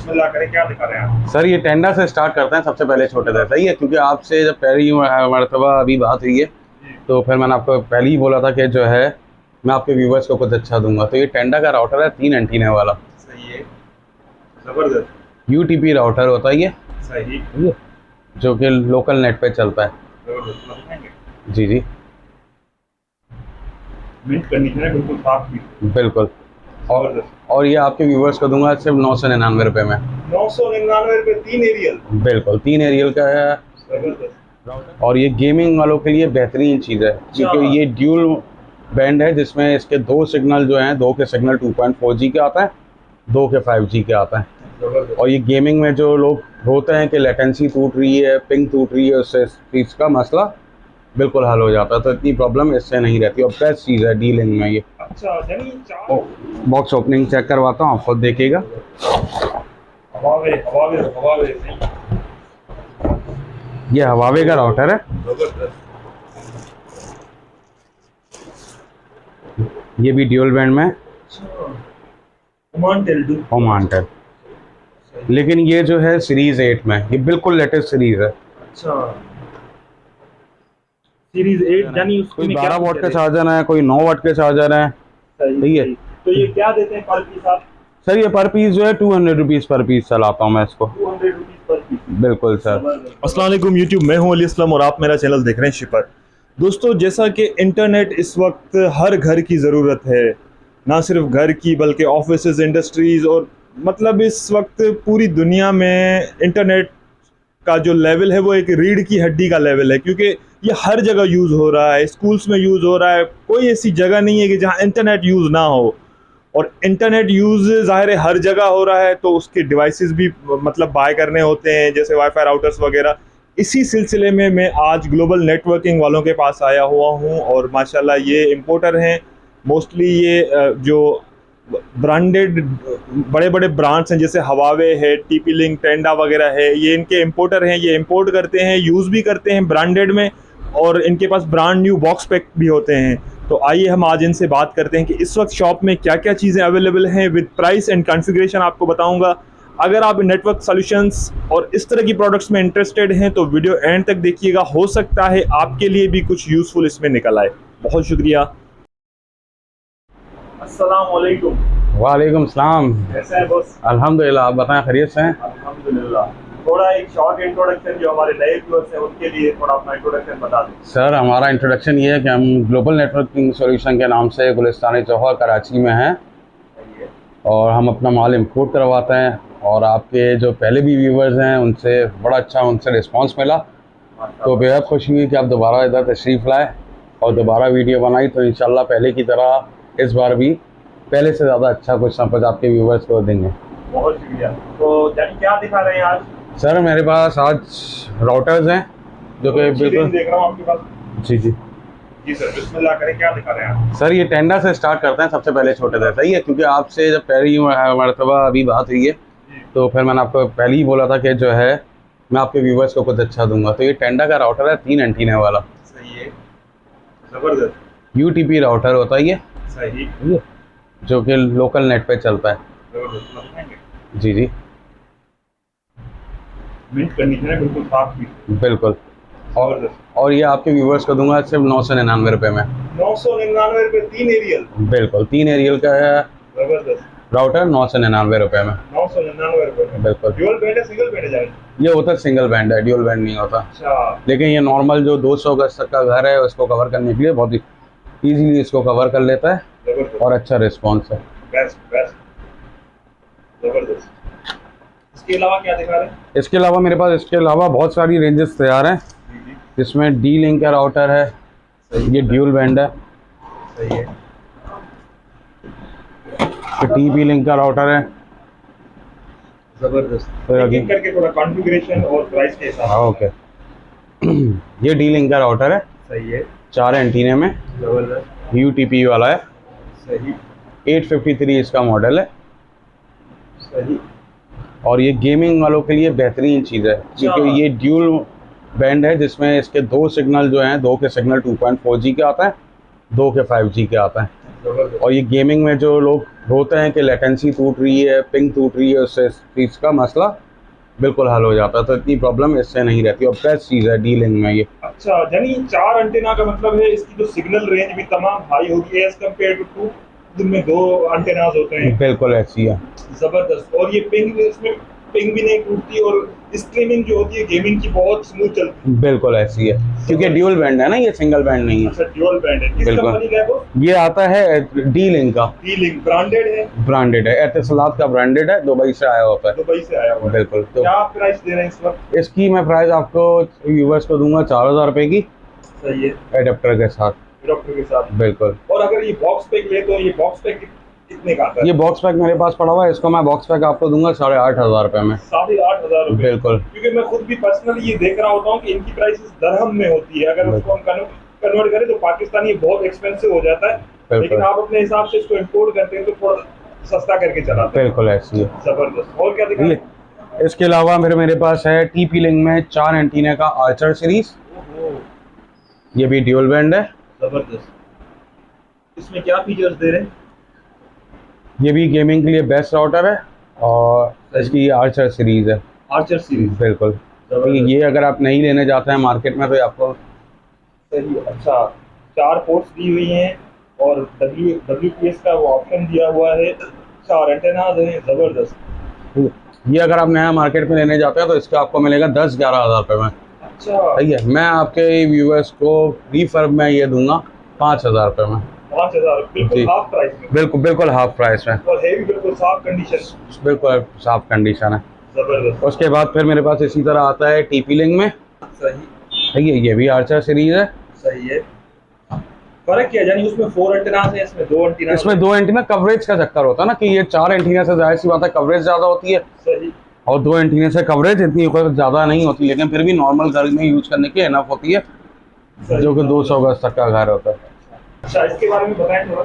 बिस्मिल्लाह करें, क्या दिखा रहे हैं आप? सर ये टेंडा से स्टार्ट करते हैं सबसे पहले छोटे से, सही है? क्योंकि आपसे जब पहली मरतबा अभी बात हुई है तो फिर मैंने आपको पहले ही बोला था कि जो है मैं आपके व्यूवर्स को कुछ अच्छा दूंगा। तो ये टेंडा का राउटर है 3 एंटीना वाला, सही है, जबरदस्त। यूटीपी राउटर होता है ये, सही है जो कि लोकल नेट पे चलता है। जबरदस्त, दिखाएंगे। जी जी मिंट कंडीशन है, बिल्कुल साफ भी। बिल्कुल। जबरदस्त। और ये आपके व्यूवर्स को दूंगा सिर्फ 999 रुपये में। 999 रुपये, 3 एरियल। बिल्कुल 3 एरियल का है। जबरदस्त। और ये गेमिंग वालों के लिए बेहतरीन चीज़ है क्योंकि ये ड्यूल बैंड है जिसमें इसके 2 सिग्नल जो हैं, 2 के सिग्नल 2.4G के आता है, 2 के 5G के आता है। जबरदस्त। और ये गेमिंग में जो लोग रोते हैं कि लेटेंसी टूट रही है, पिंग टूट रही है, उससे इस चीज़ का मसला बिल्कुल हल हो जाता है। तो इतनी प्रॉब्लम इससे नहीं रहती और बेस्ट चीज़ है डीलिंग में ये। अच्छा, यानी 4 बॉक्स ओपनिंग चेक करवाता हूँ, आप खुद देखिएगा। Huawei Huawei Huawei. ये हवावे का राउटर है, जबरदस्त। ये भी ड्यूल बैंड में ओमान टेल। ओमान टेल, लेकिन ये जो है सीरीज 8 में, ये बिल्कुल लेटेस्ट सीरीज है। अच्छा, सीरीज 8 यानी कोई उसमें 12 वाट के चार्जर है, कोई 9 वाट के चार्जर है। सही है। तो ये क्या देते हैं पर पीस आप? सर ये पर पीस जो है 200 रुपीज़ पर पीस चलाता हूँ मैं इसको। 200 रुपीज पर पीस। बिल्कुल सर। अस्सलाम वालेकुम यूट्यूब, मैं हूं अली असलम और आप मेरा चैनल देख रहे हैं शिपर। दोस्तों, जैसा कि इंटरनेट इस वक्त हर घर की ज़रूरत है, ना सिर्फ घर की बल्कि ऑफिसेज, इंडस्ट्रीज़ और मतलब इस वक्त पूरी दुनिया में इंटरनेट का जो लेवल है वो एक रीढ़ की हड्डी का लेवल है, क्योंकि ये हर जगह यूज़ हो रहा है, स्कूल्स में यूज़ हो रहा है। कोई ऐसी जगह नहीं है कि जहाँ इंटरनेट यूज़ ना हो। और इंटरनेट यूज़ ज़ाहिर है हर जगह हो रहा है, तो उसके डिवाइसेस भी मतलब बाय करने होते हैं, जैसे वाईफाई राउटर्स वगैरह। इसी सिलसिले में मैं आज ग्लोबल नेटवर्किंग वालों के पास आया हुआ हूँ और माशाल्लाह ये इंपोर्टर हैं। मोस्टली ये जो ब्रांडेड बड़े बड़े ब्रांड्स हैं जैसे हवावे है, टीपी लिंक, टेंडा वगैरह है, ये इनके इंपोर्टर हैं। ये इंपोर्ट करते हैं, यूज़ भी करते हैं ब्रांडेड में, और इनके पास ब्रांड न्यू बॉक्स पैक भी होते हैं। तो आइए हम आज इनसे बात करते हैं कि इस वक्त शॉप में क्या क्या चीज़ें अवेलेबल हैं, विद प्राइस एंड कॉन्फ़िगरेशन आपको बताऊंगा। अगर आप नेटवर्क सॉल्यूशंस और इस तरह की प्रोडक्ट्स में इंटरेस्टेड हैं तो वीडियो एंड तक देखिएगा, हो सकता है आपके लिए भी कुछ यूज़फुल इसमें निकल आए। बहुत शुक्रिया। अस्सलाम वालेकुम। वालेकुम सलाम। कैसे हैं बॉस? अल्हम्दुलिल्लाह, आप बताएं खैरियत से हैं? अल्हम्दुलिल्लाह। थोड़ा एक शॉर्ट इंट्रोडक्शन जो हमारे नए व्यूअर्स हैं उनके लिए थोड़ा अपना इंट्रोडक्शन बता दें। सर हमारा इंट्रोडक्शन ये है कि हम ग्लोबल नेटवर्किंग सॉल्यूशन के नाम से गुलिस्तान चौहा कराची में हैं और हम अपना माल इंपोर्ट करवाते हैं। और आपके जो पहले भी व्यूवर्स हैं उनसे बड़ा अच्छा उनसे रिस्पांस मिला, तो बेहद खुशी हुई कि आप दोबारा इधर तशरीफ़ लाए और दोबारा वीडियो बनाई। तो इंशाल्लाह पहले की तरह इस बार भी पहले से ज़्यादा अच्छा कुछ ना कुछ आपके व्यूवर्स को देंगे। बहुत शुक्रिया। तो यानी क्या दिखा रहे हैं आज? सर मेरे पास आज राउटर्स हैं जो कि बिल्कुल देख रहा हूँ आपके पास। जी जी जी सर, बिस्मिल्लाह करें, क्या दिखा रहे हैं आप? सर ये टेंडा से स्टार्ट करते हैं सबसे पहले छोटे से, सही है? क्योंकि आपसे जब पहली मरतबा अभी बात हुई है तो फिर मैंने आपको पहले ही बोला था कि जो है मैं आपके व्यूवर्स को कुछ अच्छा दूंगा। तो ये टेंडा का राउटर है 3 एंटीना वाला, सही है, जबरदस्त। यूटीपी राउटर होता है ये, सही है जो कि लोकल नेट पे चलता है। जबरदस्त, दिखाएंगे। जी जी मिंट कंडीशन है, बिल्कुल साफ भी। बिल्कुल। जबरदस्त। और ये आपके व्यूवर्स को दूंगा सिर्फ 999 रुपये में। 999 रुपये, 3 एरियल। बिल्कुल 3 एरियल का है जबरदस्त। राउटर 999 रुपये में। 999 रुपये में। बिल्कुल। ड्यूल बैंड है, सिंगल बैंड है जाए? ये होता सिंगल बैंड है, ड्यूल बैंड नहीं होता। अच्छा। लेकिन ये नॉर्मल जो 200 गज तक का घर है उसको कवर करने के लिए बहुत ही ईजीली इसको कवर कर लेता है जबरदस्त। और अच्छा रिस्पॉन्स है। बेस्ट बेस्ट, जबरदस्त। इसके अलावा क्या दिखा रहे हैं? इसके अलावा मेरे पास इसके अलावा बहुत सारी रेंजेस तैयार हैं, जिसमें डी लिंक का राउटर है, ये ड्यूल बैंड है, सही है, टीपी लिंक का राउटर है। जबरदस्त। तो एक एक करके थोड़ा कॉन्फ़िगरेशन और प्राइस के हिसाब से। ओके ये डी लिंक का राउटर है, सही है, 4 एंटीने में, जबरदस्त, यूटीपी वाला है, सही 853 इसका मॉडल है। सही। और ये गेमिंग वालों के लिए बेहतरीन चीज़ है क्योंकि ये ड्यूल बैंड है जिसमें इसके 2 सिग्नल जो हैं, 2 के सिग्नल 2.4G के आता है, 2 के 5G के आता है। जबरदस्त। और ये गेमिंग में जो लोग होते हैं कि लेटेंसी टूट रही है, पिंग टूट रही है, उससे इस चीज़ का मसला बिल्कुल हल हो जाता है। तो इतनी प्रॉब्लम इससे नहीं रहती और बेस्ट चीज़ है डीलिंग में ये। अच्छा, यानी 4 एंटेना का मतलब है इसकी जो सिग्नल रेंज भी तमाम हाई होगी एज कम्पेयर टू 2, जिनमें 2 एंटेनाज होते हैं। बिल्कुल ऐसी है। जबरदस्त। और ये इसमें पिंग भी नहीं टूटती और स्ट्रीमिंग जो होती है गेमिंग की बहुत स्मूथ चलती है। बिल्कुल ऐसी है क्योंकि ड्यूल बैंड है ना, ये सिंगल बैंड नहीं है। अच्छा, ड्यूल बैंड है। किस बिल्कुल। कंपनी का है वो? ये आता है डी लिंक का। D-Link ब्रांडेड है? ब्रांडेड है, एतिसलात का ब्रांडेड है, दुबई से आया होता है। दुबई से आया हुआ है। बिल्कुल। तो क्या प्राइस दे रहे हैं इस वक्त? इसकी मैं प्राइस आपको व्यूवर्स को दूंगा 4000 रुपए की, सही है, एडेप्टर के साथ। डॉक्टर के साथ। बिल्कुल। और अगर ये बॉक्स पैक ले तो ये बॉक्स पैक कितने का आता है? ये बॉक्स पैक मेरे पास पड़ा हुआ है, इसको मैं बॉक्स पैक आपको दूंगा 8500 रुपए में। 8500 रुपए? बिल्कुल। क्योंकि मैं खुद भी पर्सनली ये देख रहा होता हूँ कि इनकी प्राइसेस दरहम में होती है। अगर उसको हम कन्वर्ट करें तो पाकिस्तानी बहुत एक्सपेंसिव हो जाता है, लेकिन आप अपने हिसाब से इसको इंपोर्ट करते हैं तो थोड़ा सस्ता करके चलाते हैं। बिल्कुल ऐसी है। जबरदस्त। और क्या दिखा? इसके अलावा फिर मेरे पास है TP लिंक में 4 एंटीना का आर्चर सीरीज। ये भी ड्यूल बैंड है। जबरदस्त। इसमें क्या फीचर्स दे रहे हैं? ये भी गेमिंग के लिए बेस्ट राउटर है और इसकी आर्चर सीरीज है। Archer series. बिल्कुल। तो ये अगर आप नहीं लेने जाते हैं मार्केट में तो ये आपको सही। अच्छा, 4 पोर्ट्स दी हुई हैं और WPS का वो ऑप्शन दिया हुआ है, 4 एंटेनाज हैं। जबरदस्त। ये अगर आप नया मार्केट में लेने जाते हैं तो इसका आपको मिलेगा 10-11 हज़ार रुपये में। अच्छा, सही है। मैं आपके व्यूअर्स को रिफर्ब में ये दूंगा 5000 रुपये में। 5000 बिल्कुल जी। हाफ प्राइस में। बिल्कुल हाफ प्राइस में और है भी बिल्कुल साफ कंडीशन। बिल्कुल साफ कंडीशन है। जबरदस्त। उसके बाद फिर मेरे पास इसी तरह आता है TP लिंक में। सही। सही है। ये भी आर्चर सीरीज है। सही है। फर्क क्या है? यानी उसमें 4 एंटेनाज हैं, इसमें 2 एंटेनाज। इसमें 2 एंटीना कवरेज का चक्कर होता है ना कि ये 4 एंटीना से जाहिर सी बात है कवरेज ज्यादा होती है सही। और 2 एंटीना से कवरेज इतनी ज्यादा नहीं होती, लेकिन फिर भी नॉर्मल घर में यूज करने की इनफ होती है, जो कि 200 गज तक का घर होता है। अच्छा, इसके बारे में बताएं थोड़ा।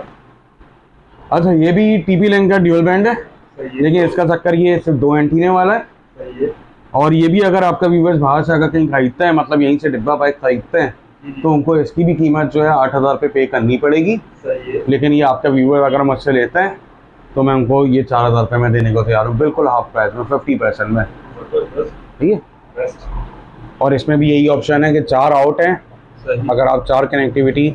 अच्छा, ये भी TP लिंक का ड्यूल बैंड है, सही है। लेकिन इसका चक्कर ये सिर्फ 2 एंटीने वाला है। सही है। और ये भी अगर आपका व्यूवर्स बाहर से अगर कहीं खरीदते हैं, मतलब यहीं से डिब्बा पाइप खरीदते हैं, तो उनको इसकी भी कीमत जो है 8000 रुपये पे करनी पड़ेगी। सही है। लेकिन ये आपका व्यूवर अगर मुझसे लेते हैं तो मैं उनको ये 4000 रुपये में देने को तैयार हूँ, बिल्कुल हाफ प्राइस में, 50% में। जबरदस्त। ठीक है। बेस्ट। और इसमें भी यही ऑप्शन है कि 4 आउट हैं, सही। अगर आप 4 कनेक्टिविटी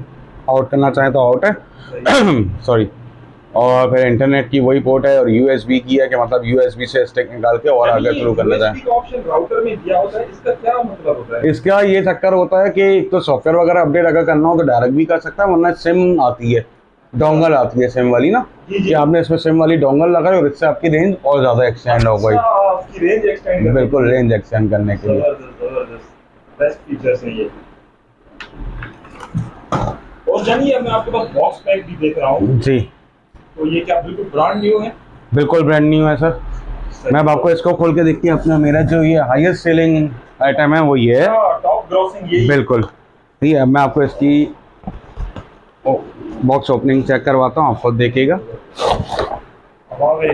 आउट करना चाहें तो आउट है। सही। सॉरी। और फिर इंटरनेट की वही पोर्ट है और USB की है कि मतलब USB से स्टिक निकाल के और आगे थ्रू करना चाहें। USB का ऑप्शन राउटर में दिया होता है, इसका क्या मतलब होता है? इसका ये चक्कर होता है कि एक तो सॉफ्टवेयर वगैरह अपडेट अगर करना हो तो डायरेक्ट भी कर सकता है, वरना सिम आती है, डोंगल आती है सिम वाली ना, जी। कि आपने इसमें सिम वाली डोंगल लगाई और इससे आपकी रेंज और ज़्यादा एक्सटेंड हो गई। अच्छा, आपकी रेंज एक्सटेंड करने बिल्कुल, के लिए। रेंज एक्सटेंड करने के लिए। जबरदस्त। बेस्ट फीचर्स हैं ये। और जानिए, अब मैं आपके पास बॉक्स पैक भी देख रहा हूँ, जी। तो ये क्या बिल्कुल ब्रांड न्यू है? बिल्कुल ब्रांड न्यू है सर। मैं अब आपको इसको खोल के देखती हूँ, अपना मेरा जो ये हाईएस्ट सेलिंग आइटम है वो ये है। टॉप ग्रॉसिंग यही। बिल्कुल। ठीक है, मैं आपको इसकी बॉक्स ओपनिंग चेक करवाता हूँ, आप खुद देखिएगा। हवावे।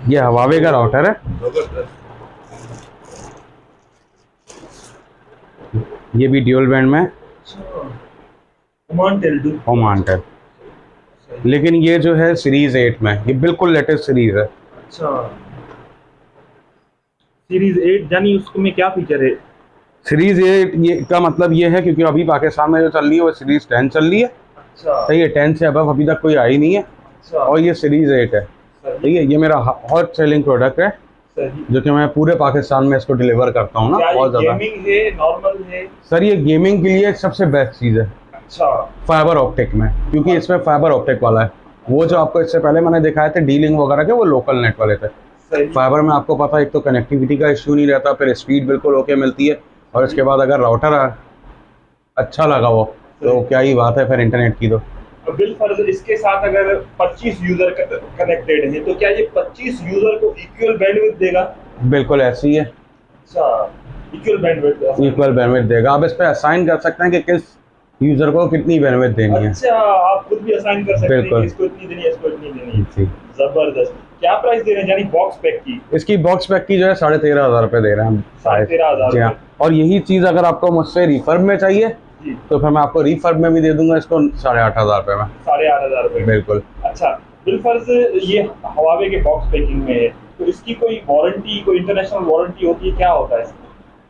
ये हवावे का राउटर है। जबरदस्त। ये भी ड्यूल बैंड में ओमान टेल, लेकिन ये जो है सीरीज 8 में, ये बिल्कुल लेटेस्ट सीरीज है। अच्छा, सीरीज 8 यानी उसमें क्या फीचर है? सीरीज 8 ये का मतलब ये है क्योंकि अभी पाकिस्तान में जो चल रही है वो सीरीज 10 चल रही है। अच्छा। सही है। 10 से अबव अभी तक कोई आई नहीं है। अच्छा। और ये सीरीज 8 है। ठीक है। ये मेरा हॉट सेलिंग प्रोडक्ट है, सही। जो कि मैं पूरे पाकिस्तान में इसको डिलीवर करता हूँ ना, क्या बहुत ये ज़्यादा। गेमिंग है, नॉर्मल है? सर ये गेमिंग के लिए सबसे बेस्ट चीज़ है। अच्छा। फाइबर ऑप्टिक में, क्योंकि इसमें फाइबर ऑप्टिक वाला है। वो जो आपको इससे पहले मैंने दिखाए थे D-Link वगैरह के, वो लोकल नेट वाले थे। सही। फाइबर में आपको पता है एक तो कनेक्टिविटी का इश्यू नहीं रहता, फिर स्पीड बिल्कुल ओके मिलती है, और इसके बाद अगर राउटर अच्छा लगा वो तो क्या ही बात है फिर इंटरनेट की। तो बिल फर्ज इसके साथ अगर 25 यूजर कनेक्टेड है तो क्या ये 25 यूजर को इक्वल बैंडविड्थ देगा? बिल्कुल ऐसी है। अच्छा, इक्वल बैंडविड्थ देगा। आप इस पे असाइन कर सकते हैं कि किस यूजर को कितनी बैंडविड्थ देनी है। अच्छा, आप खुद भी असाइन कर सकते हैं बिल्कुल। कि इसको इतनी देनी है, इसको इतनी देनी है। जी। जबरदस्त। क्या प्राइस दे रहे हैं यानी बॉक्स पैक की? इसकी बॉक्स पैक की जो है 13,500 रुपये दे रहे हैं हम। 13,500। जी हाँ। और यही चीज़ अगर आपको मुझसे रिफर्ब में चाहिए जी। तो फिर मैं आपको रिफर्ब में भी दे दूंगा इसको 8,500 रुपये में। 8,500 रुपये। बिल्कुल। अच्छा, बिलफर्ज ये हवावे के बॉक्स पैकिंग में है, तो इसकी कोई वारंटी, कोई इंटरनेशनल वारंटी होती है, क्या होता है इसका?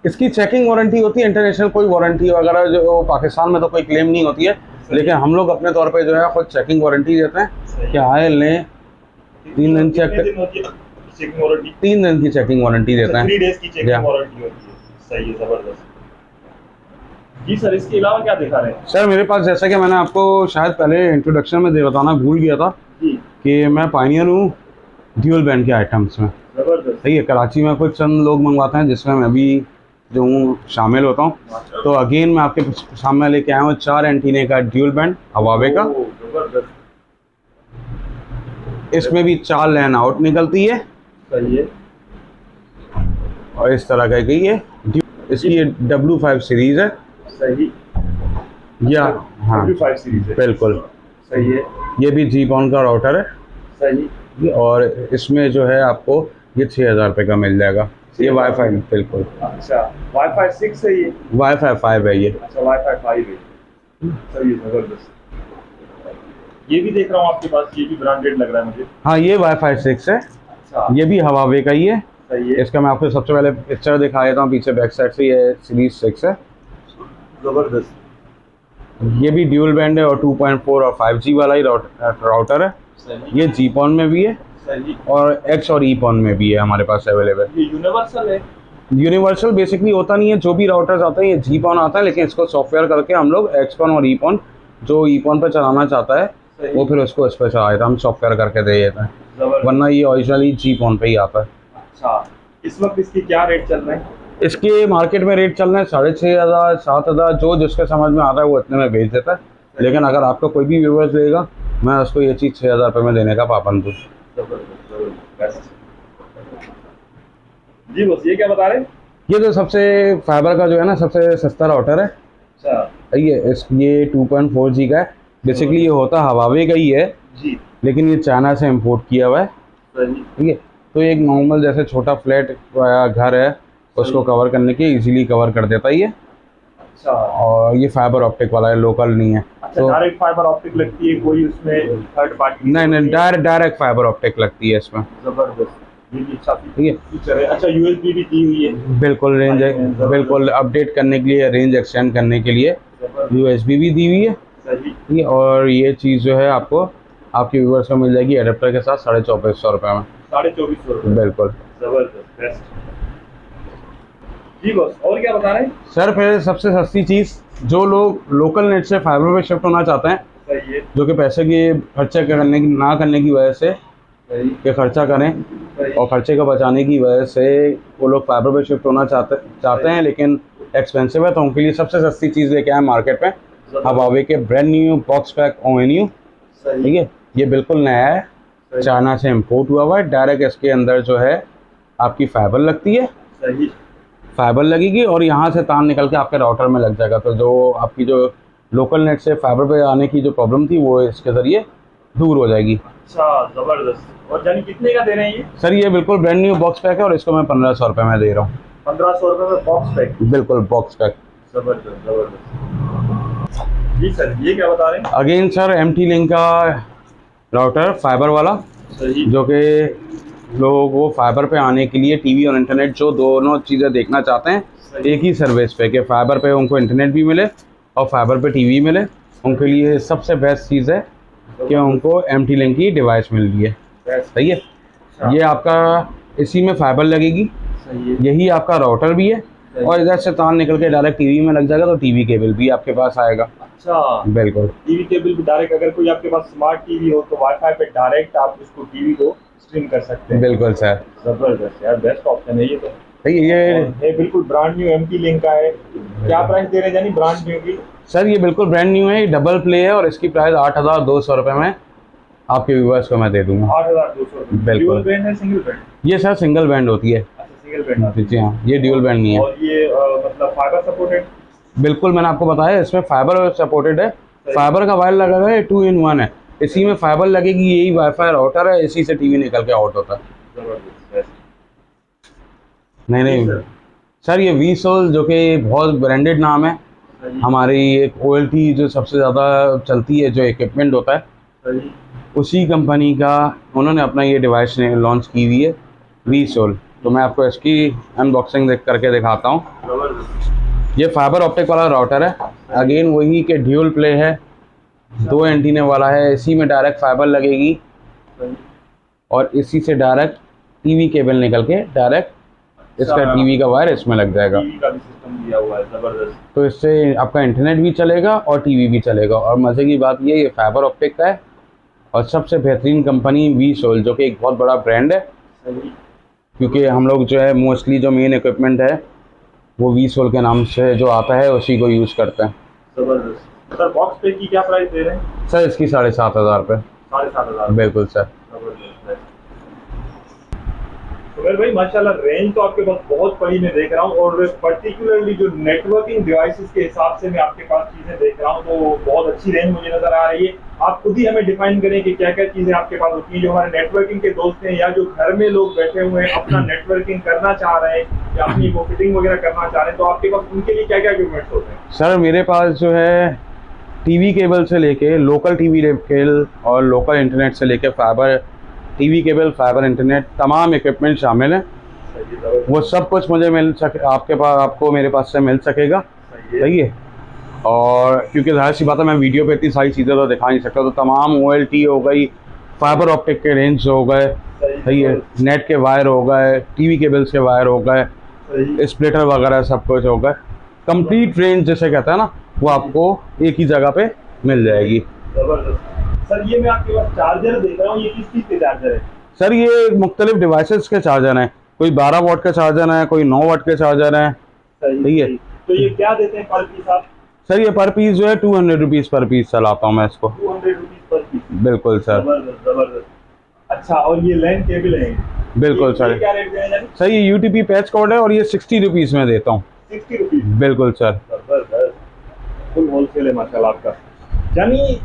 इसकी चेकिंग वारंटी होती है, इंटरनेशनल कोई वारंटी वगैरह जो पाकिस्तान में तो कोई क्लेम नहीं होती है, लेकिन हम लोग अपने तौर पे जो है खुद चेकिंग वारंटी देते हैं कि आए लें 3 दिन चेक, कितने दिन होती है चेकिंग वारंटी? 3 दिन की चेकिंग वारंटी देते हैं। 3 डेज की चेकिंग Yeah. वारंटी होती है। सही है, जबरदस्त। जी सर, इसके अलावा क्या दिखा रहे हैं? सर मेरे पास, जैसा कि मैंने आपको शायद पहले इंट्रोडक्शन में बताना भूल गया था जी। कि मैं पायनियर हूँ ड्यूल बैंड के आइटम्स में। जबरदस्त। सही है, कराची में कुछ चंद लोग मंगवाते हैं जिसमें मैं भी जो हूँ शामिल होता हूँ। तो अगेन मैं आपके सामने लेके आया हूँ 4 एंटीने का ड्यूल बैंड हवावे का। ओह, जबरदस्त। इसमें भी 4 लैन आउट निकलती है सही है। और इस तरह का ये इसकी ये W5 सीरीज है। सही। या हाँ, W5 सीरीज है। बिल्कुल सही है। ये भी जीपॉन का राउटर है। सही। और इसमें जो है आपको ये 6,000 रुपये का मिल जाएगा। ये वाईफाई, बिल्कुल अच्छा, वाईफाई 6 है ये? वाईफाई 5 है ये। अच्छा, वाईफाई 5 है। सही है, जबरदस्त। ये भी देख रहा हूँ आपके पास, ये भी ब्रांडेड लग रहा है मुझे। हाँ, ये वाईफाई 6 है। अच्छा। ये भी हवावे का ही है। सही है। इसका मैं आपको सबसे पहले पिक्चर दिखा देता हूँ पीछे बैक साइड से। ये सीरीज 6 है। जबरदस्त। ये भी ड्यूल बैंड है और 2.4 और 5G वाला ही राउटर है। सही। ये जीपॉन में भी है सही। और एक्स और ईपॉन में भी है हमारे पास अवेलेबल। ये यूनिवर्सल है? यूनिवर्सल बेसिकली होता नहीं है, जो भी राउटर्स आते हैं ये जीपॉन आता है, लेकिन इसको सॉफ्टवेयर करके हम लोग एक्सपॉन और ईपॉन, जो ईपॉन पर चलाना चाहता है वो फिर उसको इस पर चला देता है, हम सॉफ्टवेयर करके दे देते हैं, जबरदस्त। वरना ये ओरिजिनली जीपॉन पे ही आता है। अच्छा, इस वक्त इसकी क्या रेट चल रहे हैं? इसके मार्केट में रेट चल रहे हैं 6,500 7,000, जो जिसके समझ में आता है वो इतने में बेच देता है। लेकिन अगर आपका कोई भी व्यूअर्स लेगा, मैं उसको ये चीज़ 6,000 रुपये में देने का पाबंद हूँ। जबरदस्त, जबरदस्त। जी बस, ये क्या बता रहे हैं? ये जो सबसे फाइबर का जो है ना सबसे सस्ता राउटर है। अच्छा। ये 2.4G का है। बेसिकली ये होता हवावे का ही है, जी। लेकिन ये चाइना से इंपोर्ट किया हुआ है। सही। ठीक है, तो एक नॉर्मल जैसे छोटा फ्लैट घर है उसको कवर करने के इजीली कवर कर देता है ये। अच्छा। और ये फाइबर ऑप्टिक वाला है, लोकल नहीं है। अच्छा, तो डायरेक्ट फाइबर ऑप्टिक लगती है, कोई उसमें थर्ड पार्टी? नहीं, डायरेक्ट फाइबर ऑप्टिक लगती है इसमें। जबरदस्त, ये भी अच्छा ठीक है, फीचर है। अच्छा, यूएसबी भी दी हुई है? बिल्कुल रेंज, बिल्कुल अपडेट करने के लिए, रेंज एक्सटेंड करने के लिए USB भी दी हुई है। सही। ठीक है, और ये चीज़ जो है आपको आपके व्यूअर्स को मिल जाएगी एडेप्टर के साथ 2,450 रुपये में। 2,450 रुपये? बिल्कुल। जबरदस्त, बेस्ट। जी बस, और क्या बता रहे हैं? सर फिर सबसे सस्ती चीज़, जो लोग लोकल नेट से फाइबर पे शिफ्ट होना चाहते हैं, सही है। जो कि पैसे की खर्चा करने की वजह से सही। कि खर्चा करें सही। और खर्चे को बचाने की वजह से वो लोग फाइबर पे शिफ्ट होना चाहते हैं, लेकिन एक्सपेंसिव है, तो उनके लिए सबसे सस्ती चीज़ लेके आए मार्केट में हवावे के brand new box pack ONU। सही। ठीक है, ये बिल्कुल नया है, सही। चाइना से इंपोर्ट हुआ हुआ है। डायरेक्ट इसके अंदर जो है आपकी फाइबर लगती है, सही। फाइबर लगेगी और यहाँ से तार निकल के आपके राउटर में लग जाएगा। तो जो आपकी जो लोकल नेट से फाइबर पे आने की जो प्रॉब्लम थी वो इसके ज़रिए दूर हो जाएगी। अच्छा, जबरदस्त। और जानी कितने का दे रहे हैं ये? सर ये बिल्कुल ब्रांड न्यू बॉक्स पैक है और इसको मैं 1,500 रुपये में दे रहा हूँ। 1,500 रुपये में बॉक्स पैक? बिल्कुल बॉक्स पैक। जबरदस्त, जबरदस्त। जी सर, ये क्या बता रहे हैं? अगेन सर MT लिंक का राउटर फाइबर वाला, सही। जो कि लोगों को फाइबर पे आने के लिए टीवी और इंटरनेट जो दोनों चीज़ें देखना चाहते हैं एक ही सर्विस पे, कि फाइबर पे उनको इंटरनेट भी मिले और फाइबर पे टीवी मिले, उनके लिए सबसे बेस्ट चीज़ है कि उनको MT लिंक की डिवाइस मिल रही है। सही है, ये आपका इसी में फाइबर लगेगी, सही है। यही आपका राउटर भी है और इधर से तार निकल के डायरेक्ट टीवी में लग जाएगा, तो टीवी केबल भी आपके पास आएगा। अच्छा, बिल्कुल टीवी केबल भी डायरेक्ट, अगर कोई आपके पास स्मार्ट टीवी हो तो वाईफाई पे डायरेक्ट आप उसको टीवी को स्ट्रीम कर सकते हैं। बिल्कुल सर। जबरदस्त यार, बेस्ट ऑप्शन है ये तो। सही है, ये बिल्कुल ब्रांड न्यू MT लिंक का है। क्या प्राइस दे रहे हैं जानी ब्रांड न्यू की? सर ये बिल्कुल ब्रांड न्यू है, ये डबल प्ले है और इसकी प्राइस 8,200 रुपये में आपके व्यूअर्स को मैं दे दूंगा। 8,200 रुपये? बिल्कुल। ड्यूल बैंड है सिंगल बैंड? ये सर सिंगल बैंड होती है। अच्छा, सिंगल बैंड। जी हाँ, ये ड्यूल बैंड नहीं है। और ये मतलब फाइबर सपोर्टेड? बिल्कुल, मैंने आपको बताया इसमें फाइबर सपोर्टेड है, फाइबर का वायर लगा हुआ है, 2 in 1 है, इसी में फाइबर लगेगी, यही वाईफाई राउटर है, इसी से टीवी निकल के आउट होता है। जबरदस्त। नहीं सर। सर, ये VSOL जो कि बहुत ब्रांडेड नाम है, हमारी एक OLT जो सबसे ज़्यादा चलती है, जो इक्विपमेंट होता है, उसी कंपनी का उन्होंने अपना ये डिवाइस लॉन्च की हुई है, V-Sol। तो मैं आपको इसकी अनबॉक्सिंग करके दिखाता हूँ। ये फाइबर ऑप्टिक वाला राउटर है, अगेन वही के ड्यूल प्ले है, 2 एंटीने वाला है। इसी में डायरेक्ट फाइबर लगेगी और इसी से डायरेक्ट टीवी केबल निकल के डायरेक्ट इसका टीवी का वायर इसमें लग जाएगा। टीवी का भी सिस्टम दिया हुआ है, जबरदस्त। तो इससे आपका इंटरनेट भी चलेगा और टीवी भी चलेगा। और मज़े की बात ये फाइबर ऑप्टिक का है और सबसे बेहतरीन कंपनी V-Sol, जो कि एक बहुत बड़ा ब्रांड है, क्योंकि हम लोग जो है मोस्टली जो मेन इक्विपमेंट है वो V-Sol के नाम से जो आता है उसी को यूज़ करते हैं। जबरदस्त। सर बॉक्स पे की क्या प्राइस दे रहे हैं? सर इसकी 7,500 रुपये। 7,500। बिल्कुल सर। सुमेर भाई माशाल्लाह, रेंज तो आपके पास बहुत बड़ी मैं देख रहा हूँ, और पर्टिकुलरली जो नेटवर्किंग डिवाइसेस के हिसाब से मैं आपके पास चीजें देख रहा हूँ, तो बहुत अच्छी रेंज मुझे नजर आ रही है। आप खुद ही हमें डिफाइन करें कि क्या क्या चीजें आपके पास होती हैं जो हमारे नेटवर्किंग के दोस्त हैं, या जो घर में लोग बैठे हुए हैं अपना नेटवर्किंग करना चाह रहे हैं या अपनी वो फिटिंग वगैरह करना चाह रहे हैं, तो आपके पास उनके लिए क्या क्या इक्विपमेंट्स होते हैं? सर मेरे पास जो है टीवी केबल से लेके लोकल टीवी केबल और लोकल इंटरनेट से लेके fibre TV cable, fibre internet, तमाम इक्विपमेंट शामिल हैं। वो सब कुछ मुझे मिल सके, आपको मेरे पास से मिल सकेगा। सही है। और क्योंकि जाहिर सी बात है मैं वीडियो पे इतनी सारी चीज़ें तो दिखा नहीं सकता, तो तमाम OLT हो गई, फाइबर ऑप्टिक के रेंज हो गए, सही है, नेट के वायर हो गए, टीवी केबल्स के वायर हो गए, स्प्लिटर वगैरह सब कुछ हो गए। कंप्लीट रेंज जैसे कहते हैं ना, वो आपको एक ही जगह पे मिल जाएगी। जबरदस्त। सर ये मैं आपके पास चार्जर देख रहा हूँ, ये किस चीज़ के चार्जर है? सर ये मुख्तलिफ डिवाइसेस के चार्जर हैं, कोई 12 वाट का चार्जर है, कोई 9 वाट के चार्जर हैं। सही है। तो ये क्या देते हैं पर पीस आप? सर ये पर पीस जो है 200 रुपीज़ पर पीस चलाता हूँ मैं इसको। 200 रुपीज़ पर पीस? बिल्कुल सर। जबरदस्त जबरदस्त। अच्छा, और ये लैन केबल है? बिल्कुल सर। क्या रेट है? सर ये UTP पैच कोड है और ये 60 रुपीज़ में देता हूँ। 60 रुपीज़? बिल्कुल सर। जबरदस्त, फुल होलसेल है माशाल्लाह आपका। यानी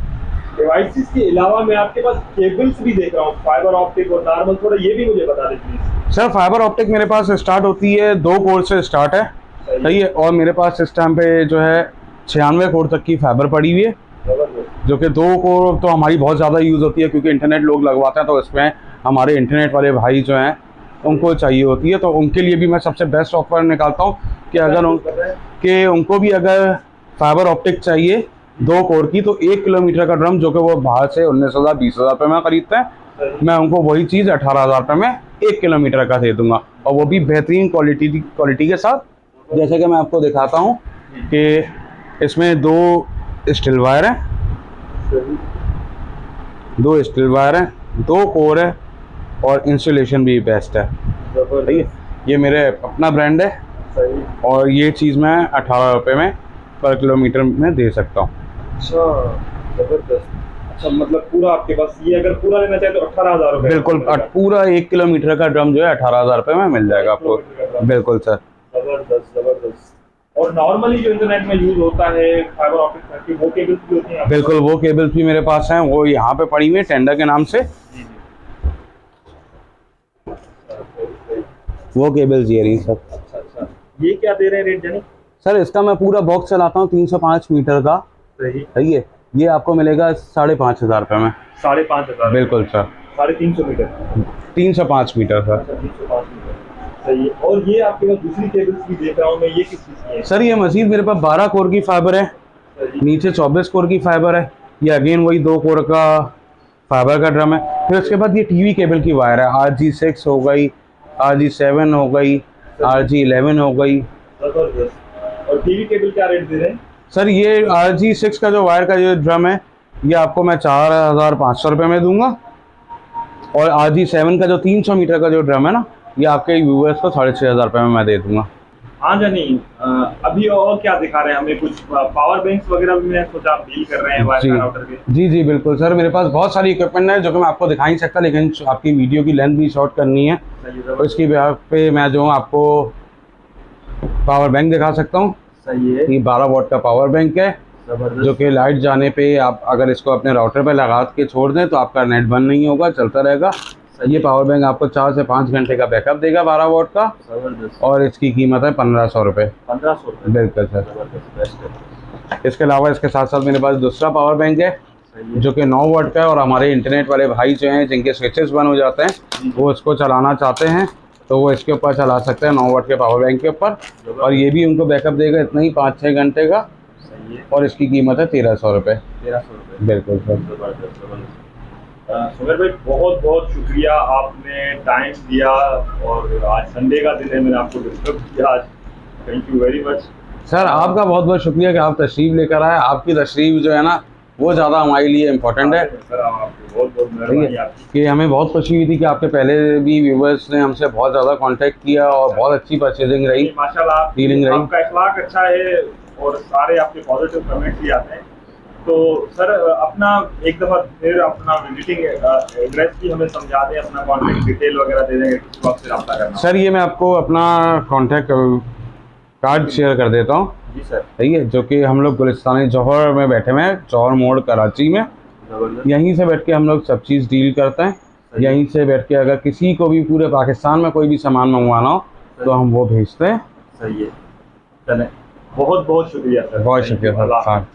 डिवाइसेस के अलावा मैं आपके पास केबल्स भी देख रहा हूँ, फाइबर ऑप्टिक और नॉर्मल, थोड़ा ये भी मुझे बता दें प्लीज। सर फाइबर ऑप्टिक मेरे पास स्टार्ट होती है 2 कोर से स्टार्ट है, सही है। और मेरे पास इस टाइम पे जो है 96 कोर तक की फाइबर पड़ी हुई है, जो कि 2 कोर तो हमारी बहुत ज़्यादा यूज़ होती है, क्योंकि इंटरनेट लोग लगवाते हैं, तो इसमें हमारे इंटरनेट वाले भाई जो हैं उनको चाहिए होती है। तो उनके लिए भी मैं सबसे बेस्ट ऑफर निकालता हूँ कि अगर उनको भी अगर फाइबर ऑप्टिक चाहिए 2 कोर की, तो 1 किलोमीटर का ड्रम, जो कि वो बाहर से 19,000 20,000 रुपये में खरीदते हैं, मैं उनको वही चीज़ 18,000 रुपये में 1 किलोमीटर का दे दूंगा, और वो भी बेहतरीन क्वालिटी के साथ। जैसे कि मैं आपको दिखाता हूँ कि इसमें 2 स्टील वायर हैं, 2 स्टील वायर हैं, 2 कोर है, और इंस्टॉलेशन भी बेस्ट है। सही है। ये मेरे अपना ब्रांड है, और ये चीज़ मैं 18 रुपये में पर किलोमीटर में दे सकता हूँ। अच्छा, जबरदस्त। अच्छा, मतलब पूरा आपके पास ये अगर पूरा लेना चाहे तो 18,000 रुपये? बिल्कुल, पूरा 1 किलोमीटर का ड्रम जो है 18,000 रुपये में मिल जाएगा आपको। बिल्कुल सर। जबरदस्त जबरदस्त। और नॉर्मली जो इंटरनेट में यूज होता है फाइबर ऑप्टिक की, वो केबल्स भी होती हैं? बिल्कुल, वो केबल्स भी मेरे पास हैं, वो यहाँ पे पड़ी हुई है टेंडर के नाम से। वो केबल्स ये रही सर। अच्छा, ये क्या दे रहे हैं रेट जानी? सर इसका मैं पूरा बॉक्स चलाता हूँ 305 मीटर का, सही है। ये आपको मिलेगा 5,500 रुपये में। 5,500? बिल्कुल sir. 350 meter? 305 meter sir. 305 meter, सही है। और ये आपके पास दूसरी केबल्स भी देख रहा हूँ मैं, ये किस चीज़ की है? सर ये मजीद मेरे पास 12 कोर की फाइबर है, नीचे 24 कोर की फाइबर है। ये अगेन वही 2 कोर का फाइबर का ड्रम है। फिर उसके बाद ये टीवी केबल की वायर है, RG6 हो गई, RG7 हो गई, RG11 हो गई। जबरदस्त। और टीवी केबल क्या रेट दे रहे हैं? सर ये RG6 का जो वायर का जो ड्रम है, ये आपको मैं 4,500 रुपये में दूंगा, और RG7 का जो 300 मीटर का जो ड्रम है ना, ये आपके व्यूअर्स को 6,500 रुपये में मैं दे दूंगा। हाँ जानी, अभी और क्या दिखा रहे हैं हमें? कुछ पावर बैंक्स वगैरह भी मैं सोचा आप डील कर रहे हैं वायर राउटर के? जी बिल्कुल सर, मेरे पास बहुत सारी इक्विपमेंट है जो कि मैं आपको दिखा नहीं सकता, लेकिन आपकी वीडियो की लेंथ भी शॉर्ट करनी है, तो इसकी बिहार पे मैं जो आपको पावर बैंक दिखा सकता हूँ। सही है। ये 12 वाट का पावर बैंक है, जो कि लाइट जाने पे आप अगर इसको अपने राउटर पे लगा के छोड़ दें तो आपका नेट बंद नहीं होगा, चलता रहेगा। ये पावर बैंक आपको 4 से 5 घंटे का बैकअप देगा 12 वाट का, और इसकी कीमत है 1,500 रुपये। 1,500 रुपये? बिल्कुल सर। इसके अलावा इसके साथ साथ मेरे पास दूसरा पावर बैंक है जो कि 9 वाट का है, और हमारे इंटरनेट वाले भाई जो हैं जिनके स्विचेस बंद हो जाते हैं वो इसको चलाना चाहते हैं तो वो इसके ऊपर चला सकते हैं 9 वाट के पावर बैंक के ऊपर, और ये भी उनको बैकअप देगा इतना ही 5-6 घंटे का, और इसकी कीमत है 1300 रुपये। 1300 रुपये। बिल्कुल सर। सुमेर भाई बहुत बहुत शुक्रिया, आपने टाइम दिया और आज संडे का दिन है, मैंने आपको डिस्टर्ब किया आज, thank you very much. Sir आपका बहुत बहुत शुक्रिया कि आप तशरीफ़ लेकर आए, आपकी तशरीफ़ जो है ना वो ज़्यादा हमारे लिए इम्पोर्टेंट है। सर आपकी बहुत बहुत मेहरबानी आपकी। कि हमें बहुत खुशी हुई थी कि आपके पहले भी व्यूवर्स ने हमसे बहुत ज़्यादा कांटेक्ट किया और बहुत अच्छी परचेजिंग रही, माशाल्लाह फीलिंग रही। आपका अखलाक अच्छा है और सारे आपके पॉजिटिव कमेंट्स भी आते हैं। तो सर अपना एक दफ़ा फिर अपना विजिटिंग एड्रेस भी हमें समझा दें, अपना कॉन्टैक्ट डिटेल वगैरह दे देंगे, किस वक्त से रब्ता करना। सर ये मैं आपको अपना कॉन्टैक्ट कार्ड शेयर कर देता हूँ। जी सर। सही है, जो कि हम लोग गुलिस्तानी जौहर में बैठे हुए हैं, जौहर मोड़ कराची में। यहीं से बैठ के हम लोग सब चीज़ डील करते हैं। यहीं से बैठ के अगर किसी को भी पूरे पाकिस्तान में कोई भी सामान मंगवाना हो तो हम वो भेजते हैं। सही है, चलें बहुत बहुत शुक्रिया सर। बहुत शुक्रिया सर।